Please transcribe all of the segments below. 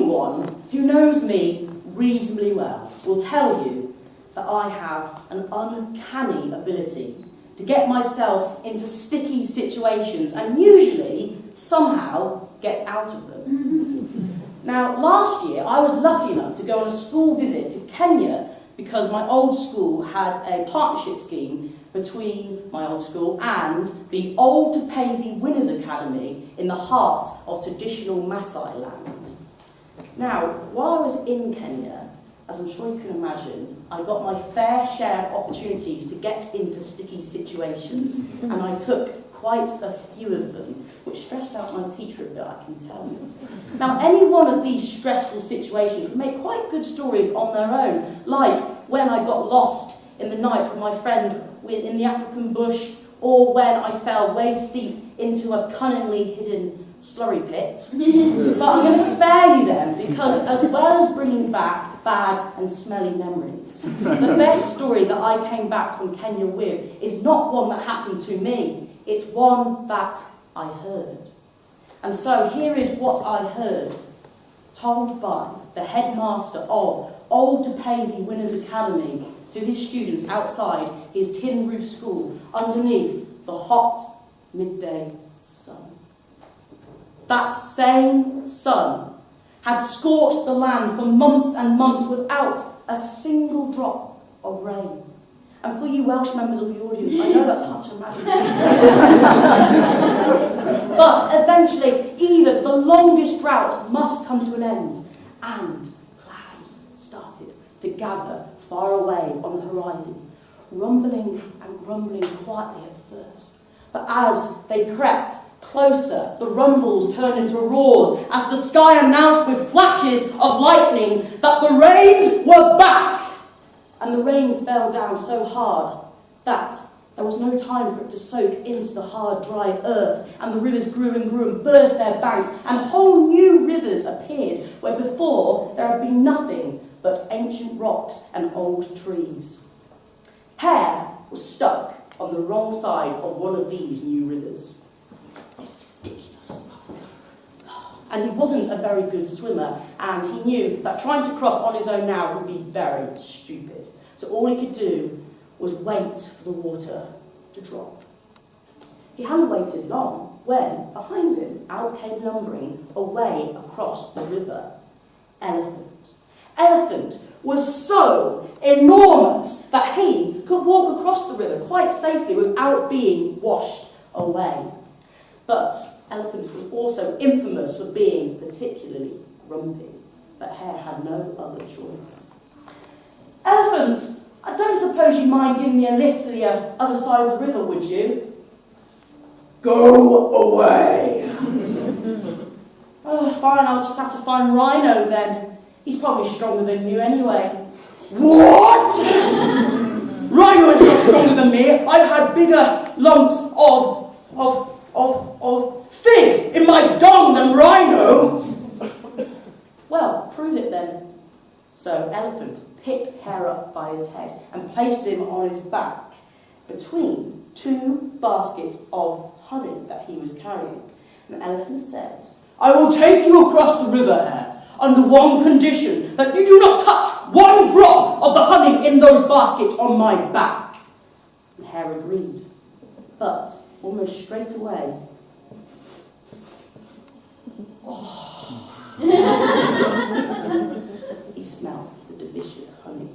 anyone who knows me reasonably well will tell you that I have an uncanny ability to get myself into sticky situations and usually somehow get out of them. Now, last year I was lucky enough to go on a school visit to Kenya because my old school had a partnership scheme between my old school and the Old Tupesi Winners Academy in the heart of traditional Maasai land. Now, while I was in Kenya, as I'm sure you can imagine, I got my fair share of opportunities to get into sticky situations, and I took quite a few of them, which stressed out my teacher a bit, I can tell you. Now, any one of these stressful situations would make quite good stories on their own, like when I got lost in the night with my friend in the African bush, or when I fell waist deep into a cunningly hidden slurry pit. But I'm going to spare you them, because as well as bringing back bad and smelly memories, the best story that I came back from Kenya with is not one that happened to me, it's one that I heard. And so here is what I heard, told by the headmaster of Old Tupesi Winners Academy to his students outside his tin roof school underneath the hot midday sun. That same sun had scorched the land for months and months without a single drop of rain. And for you Welsh members of the audience, I know that's hard to imagine. But eventually, even the longest drought must come to an end, and clouds started to gather far away on the horizon, rumbling and grumbling quietly at first. But as they crept closer, the rumbles turned into roars as the sky announced with flashes of lightning that the rains were back. And the rain fell down so hard that there was no time for it to soak into the hard, dry earth, and the rivers grew and grew and burst their banks, and whole new rivers appeared where before there had been nothing but ancient rocks and old trees. Hare was stuck on the wrong side of one of these new rivers. This ridiculous. And he wasn't a very good swimmer, and he knew that trying to cross on his own now would be very stupid. So all he could do was wait for the water to drop. He hadn't waited long when, behind him, out came lumbering away across the river, Elephant. Elephant was so enormous that he could walk across the river quite safely without being washed away. But Elephant was also infamous for being particularly grumpy, but Hare had no other choice. Elephant, I don't suppose you'd mind giving me a lift to the other side of the river, would you? Go away! Oh, fine, I'll just have to find Rhino then. He's probably stronger than you anyway. What? Rhino is not stronger than me. I've had bigger lumps of fig in my dong than Rhino. Well, prove it then. So Elephant picked Hare up by his head and placed him on his back between two baskets of honey that he was carrying. And Elephant said, I will take you across the river, Hare, under one condition, that you do not touch one drop of the honey in those baskets on my back. And Hare agreed. But almost straight away, he smelled the delicious honey.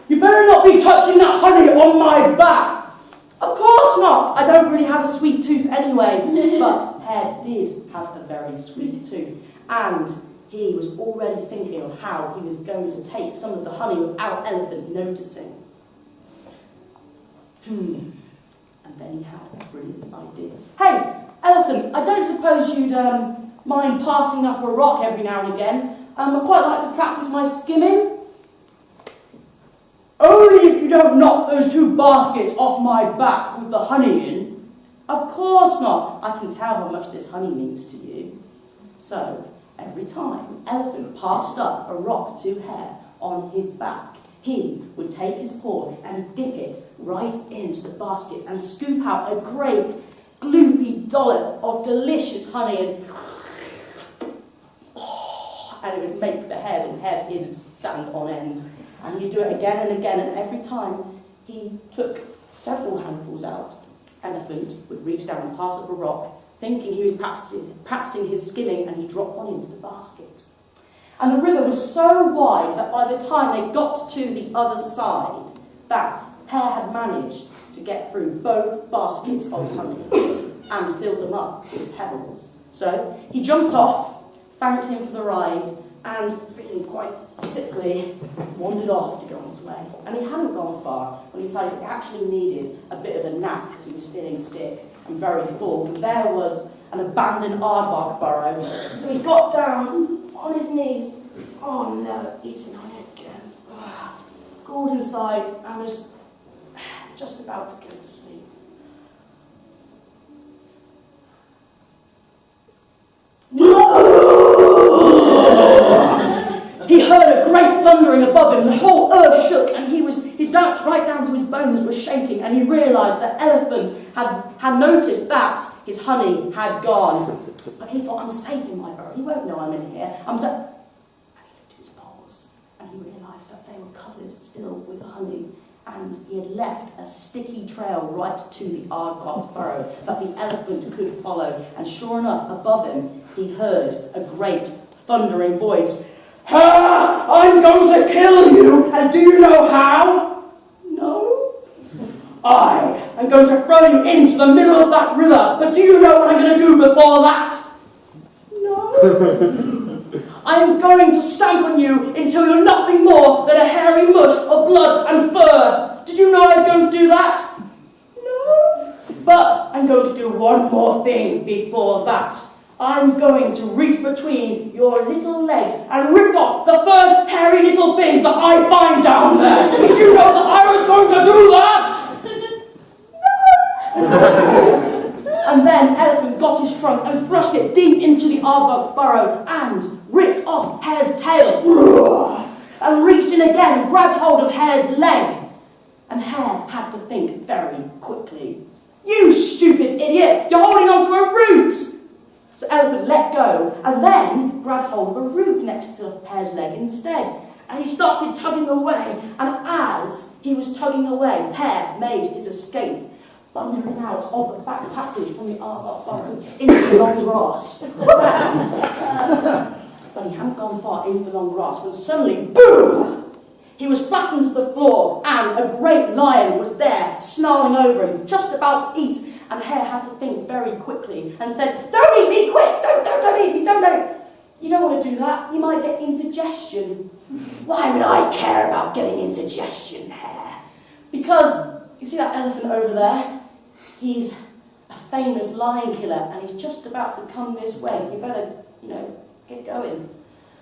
You better not be touching that honey on my back. Of course not. I don't really have a sweet tooth anyway. But Hare did have a very sweet tooth, and he was already thinking of how he was going to take some of the honey without Elephant noticing. And then he had a brilliant idea. Hey, Elephant, I don't suppose you'd mind passing up a rock every now and again? I'd quite like to practice my skimming. Only if you don't knock those two baskets off my back with the honey in. Of course not. I can tell how much this honey means to you. So, every time Elephant passed up a rock to Hare on his back, he would take his paw and dip it right into the basket and scoop out a great gloop dollop of delicious honey and it would make the hairs on hare's head stand on end. And he'd do it again and again, and every time he took several handfuls out, Elephant would reach down and pass up a rock, thinking he was practicing his skimming, and he'd drop one into the basket. And the river was so wide that by the time they got to the other side, that Hare had managed to get through both baskets of honey and filled them up with pebbles. So he jumped off, thanked him for the ride, and feeling quite sickly, wandered off to go on his way. And he hadn't gone far when he decided he actually needed a bit of a nap because he was feeling sick and very full. And there was an abandoned aardvark burrow. So he got down on his knees. Oh no, eating honey again. Crawled inside and was just about to go to sleep. He heard a great thundering above him. The whole earth shook, and he ducked right down to his bones were shaking, and he realised that Elephant had noticed that his honey had gone. But he thought, I'm safe in my burrow. He won't know I'm in here. I'm safe. And he looked at his paws, and he realised that they were covered still with honey, and he had left a sticky trail right to the aardvark's burrow that the Elephant could follow. And sure enough, above him, he heard a great thundering voice. Ha! I'm going to kill you, and do you know how? No. I am going to throw you into the middle of that river, but do you know what I'm going to do before that? No. I'm going to stamp on you until you're nothing more than a hairy mush of blood and fur. Did you know I was going to do that? No. But I'm going to do one more thing before that. I'm going to reach between your little legs and rip off the first hairy little things that I find down there. Did you know that I was going to do that? No! And then Elephant got his trunk and thrust it deep into the aardvark's burrow and ripped off Hare's tail and reached in again and grabbed hold of Hare's leg. And Hare had to think very quickly. You stupid idiot! You're holding onto a root! So Elephant let go and then grabbed hold of a root next to Hare's leg instead. And he started tugging away. And as he was tugging away, Hare made his escape, thundering out of the back passage from the aardvark burrow into the long grass. But he hadn't gone far into the long grass when suddenly, boom! He was flattened to the floor, and a great lion was there, snarling over him, just about to eat. And Hare had to think very quickly and said, "Don't eat me, quick! Don't eat me, don't. You don't want to do that. You might get indigestion." "Why would I care about getting indigestion, Hare?" "Because, you see that elephant over there? He's a famous lion killer, and he's just about to come this way. You better, get going."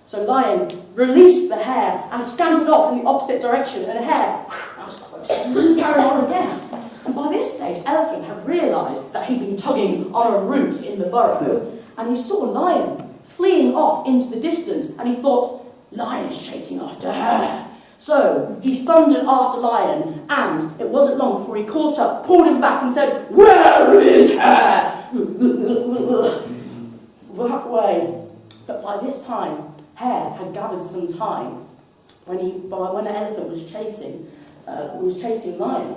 So Lion released the Hare and scampered off in the opposite direction, and the Hare, that was close, carried on again. And by this stage, Elephant had realised that he'd been tugging on a root in the burrow, and he saw Lion fleeing off into the distance, and he thought, Lion is chasing after Hare. So he thundered after Lion, and it wasn't long before he caught up, pulled him back, and said, "Where is Hare?" That way. But by this time, Hare had gathered some time when the Elephant was chasing Lion.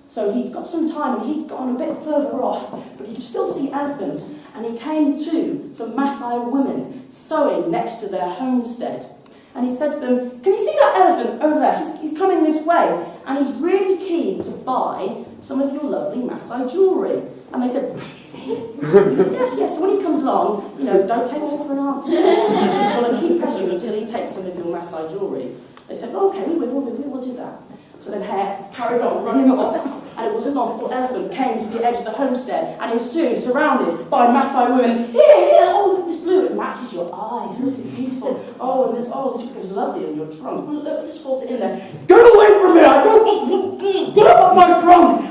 So he'd got some time and he'd gone a bit further off, but he could still see elephants, and he came to some Maasai women sewing next to their homestead. And he said to them, "Can you see that elephant over there? He's coming this way, and he's really keen to buy some of your lovely Maasai jewellery." And they said, "Really?" He said, yes. So when he comes along, don't take no for an answer. You've got to keep pestering until he takes some of your Maasai jewellery. They said, "Okay, we will do that." So then Hare carried on running off, and it wasn't long before Elephant came to the edge of the homestead, and he was soon surrounded by Maasai women. Here, oh, this blue, it matches your eyes, look, it's beautiful. Oh, and this goes lovely on your trunk. Look, just force it in there. Get away from me, I don't, get off my trunk.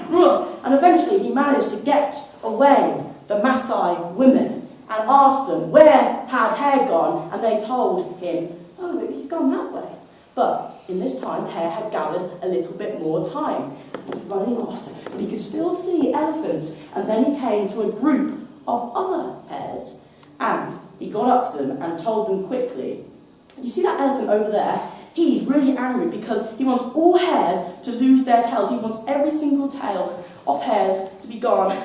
And eventually he managed to get away the Maasai women and asked them where had Hare gone, and they told him, "Oh, he's gone that way." But in this time, Hare had gathered a little bit more time. He was running off, but he could still see Elephant. And then he came to a group of other hares, and he got up to them and told them quickly, you see that elephant over there? He's really angry because he wants all hares to lose their tails. He wants every single tail of hares to be gone.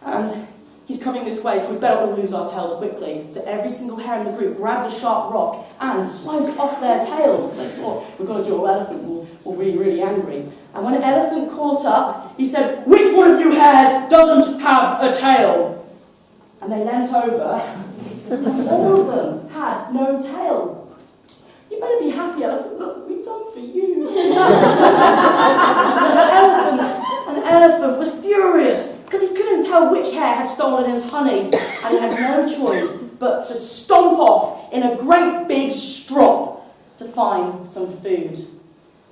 And he's coming this way, so we better all lose our tails quickly. So every single hare in the group grabbed a sharp rock and sliced off their tails because they thought, we've got to do our elephant, we'll be really angry. And when an elephant caught up, he said, which one of you hares doesn't have a tail? And they leant over, and all of them had no tail. You better be happy, elephant. Look what we've done for you. An elephant was furious because he couldn't tell which hare had stolen his honey, and he had no choice but to stomp off in a great big strop to find some food.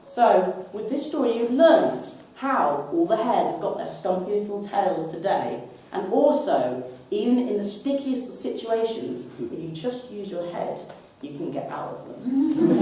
So, with this story, you've learned how all the hares have got their stumpy little tails today, and also, even in the stickiest of situations, if you just use your head, you can get out of them.